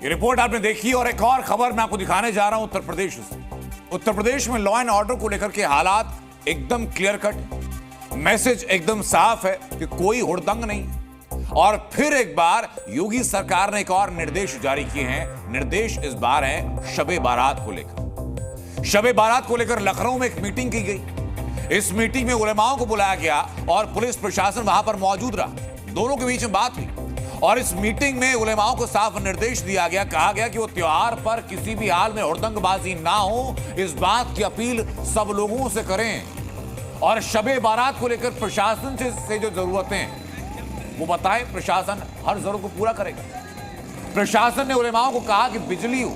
ये रिपोर्ट आपने देखी और एक और खबर मैं आपको दिखाने जा रहा हूं उत्तर प्रदेश से। उत्तर प्रदेश में लॉ एंड ऑर्डर को लेकर के हालात एकदम क्लियर कट, मैसेज एकदम साफ है कि कोई हुड़दंग नहीं। और फिर एक बार योगी सरकार ने एक और निर्देश जारी किए हैं। निर्देश इस बार है शबे बारात को लेकर। शबे बारात को लेकर लखनऊ में एक मीटिंग की गई। इस मीटिंग में उलेमाओं को बुलाया गया और पुलिस प्रशासन वहां पर मौजूद रहा। दोनों के बीच में बात हुई और इस मीटिंग में उलेमाओं को साफ निर्देश दिया गया, कहा गया कि वो त्योहार पर किसी भी हाल में हुड़दंगबाजी ना हो, इस बात की अपील सब लोगों से करें। और शबे बारात को लेकर प्रशासन से जो जरूरतें हैं वो बताएं, प्रशासन हर जरूरत को पूरा करेगा। प्रशासन ने उलेमाओं को कहा कि बिजली हो,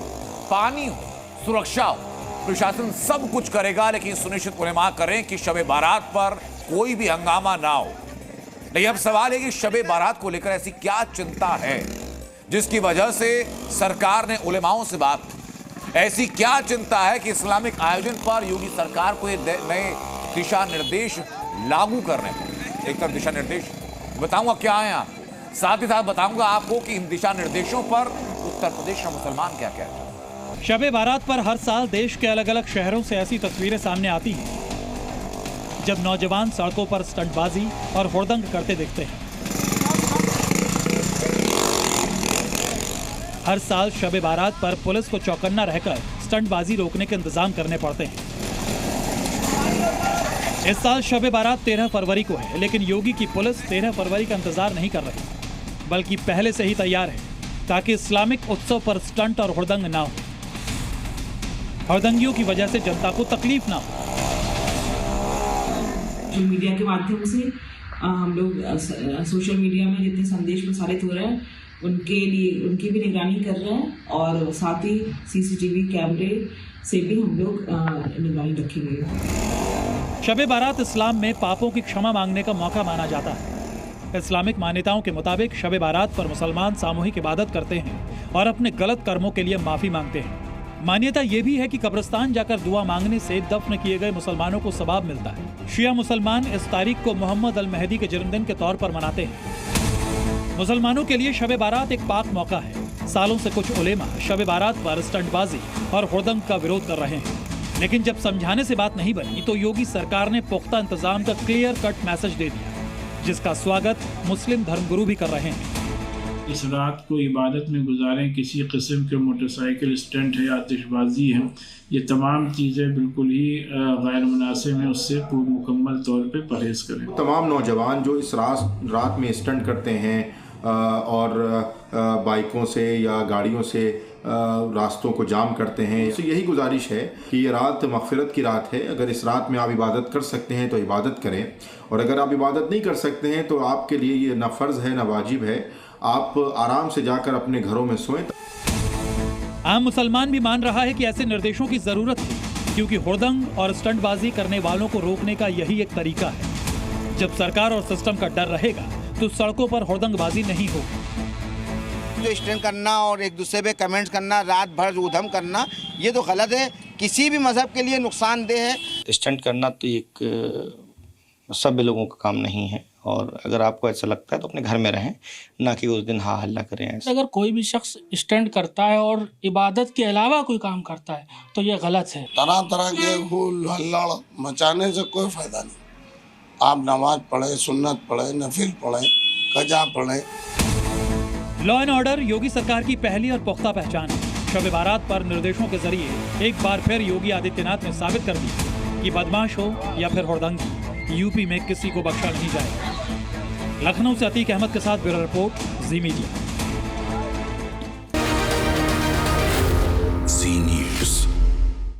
पानी हो, सुरक्षा हो, प्रशासन सब कुछ करेगा, लेकिन सुनिश्चित उलेमा करें कि शबे बारात पर कोई भी हंगामा ना हो। नहीं, अब सवाल है कि शबे बारात को लेकर ऐसी क्या चिंता है जिसकी वजह से सरकार ने उलेमाओं से बात की। ऐसी क्या चिंता है कि इस्लामिक आयोजन पर योगी सरकार को ये नए दिशा निर्देश लागू करने हैं। एक तरफ दिशा निर्देश बताऊंगा क्या है आपको, साथ ही साथ बताऊंगा आपको कि इन दिशा निर्देशों पर उत्तर प्रदेश का मुसलमान क्या कहता है। शबे बारात पर हर साल देश के अलग अलग शहरों से ऐसी तस्वीरें सामने आती हैं जब नौजवान सड़कों पर स्टंटबाजी और हुड़दंग करते दिखते हैं। हर साल शबे बारात पर पुलिस को चौकन्ना रहकर स्टंटबाजी रोकने के इंतजाम करने पड़ते हैं। इस साल शबे बारात 13 फरवरी को है, लेकिन योगी की पुलिस 13 फरवरी का इंतजार नहीं कर रही, बल्कि पहले से ही तैयार है ताकि इस्लामिक उत्सव पर स्टंट और हुड़दंग ना हो। हुड़दंगियों की वजह से जनता को तकलीफ ना हो। मीडिया के माध्यम से हम लोग सोशल मीडिया में जितने संदेश प्रसारित हो रहे हैं उनके लिए उनकी भी निगरानी कर रहे हैं और साथ ही सीसीटीवी कैमरे से भी हम लोग निगरानी रखेंगे। शबे बारात इस्लाम में पापों की क्षमा मांगने का मौका माना जाता है। इस्लामिक मान्यताओं के मुताबिक शबे बारात पर मुसलमान सामूहिक इबादत करते हैं और अपने गलत कर्मों के लिए माफी मांगते हैं। मान्यता यह भी है कि कब्रिस्तान जाकर दुआ मांगने से दफन किए गए मुसलमानों को सवाब मिलता है। शिया मुसलमान इस तारीख को मोहम्मद अल मेहदी के जन्मदिन के तौर पर मनाते हैं। मुसलमानों के लिए शबे बारात एक पाक मौका है। सालों से कुछ उलेमा शबे बारात पर स्टंटबाजी और हुड़दंग का विरोध कर रहे हैं, लेकिन जब समझाने से बात नहीं बनी तो योगी सरकार ने पुख्ता इंतजाम का क्लियर कट मैसेज दे दिया, जिसका स्वागत मुस्लिम धर्मगुरु भी कर रहे हैं। इस रात को इबादत में गुजारें, किसी किस्म के मोटरसाइकिल स्टंट है, आतिशबाजी है, ये तमाम चीज़ें बिल्कुल ही गैर मुनासिब हैं। उससे पूर्ण मुकम्मल तौर पे परहेज़ करें। तमाम नौजवान जो इस रात में स्टंट करते हैं और बाइकों से या गाड़ियों से रास्तों को जाम करते हैं, तो यही गुजारिश है कि ये रात मग़फ़िरत की रात है। अगर इस रात में आप इबादत कर सकते हैं तो इबादत करें, और अगर आप इबादत नहीं कर सकते हैं तो आपके लिए ये ना फ़र्ज़ है ना वाजिब है। आप आराम से जाकर अपने घरों में सोएं। आम मुसलमान भी मान रहा है कि ऐसे निर्देशों की जरूरत है, क्योंकि हुड़दंग और स्टंटबाजी करने वालों को रोकने का यही एक तरीका है। जब सरकार और सिस्टम का डर रहेगा तो सड़कों पर हुड़दंगबाजी नहीं होगी। जो स्टैंड करना और एक दूसरे पे कमेंट्स करना, रात भर उधम करना, ये तो गलत है, किसी भी मजहब के लिए नुकसानदेह है। स्टंट करना तो एक सभ्य लोगों का काम नहीं है, और अगर आपको ऐसा लगता है तो अपने घर में रहें, ना कि उस दिन हा हल्ला करें। अगर कोई भी शख्स स्टंट करता है और इबादत के अलावा कोई काम करता है तो ये गलत है। तरह तरह के हुल हल्ला मचाने से कोई फायदा नहीं। आप नमाज पढ़े, सुन्नत पढ़े, नफिल पढ़े, कजा पढ़े। लॉ एंड ऑर्डर योगी सरकार की पहली और पुख्ता पहचान है। शबे बारात पर निर्देशों के जरिए एक बार फिर योगी आदित्यनाथ ने साबित कर दी कि बदमाश हो या फिर हुड़दंगी, यूपी में किसी को बख्शा नहीं जाएगा। लखनऊ से अतीक अहमद के साथ ब्यूरो रिपोर्ट, जी मीडिया।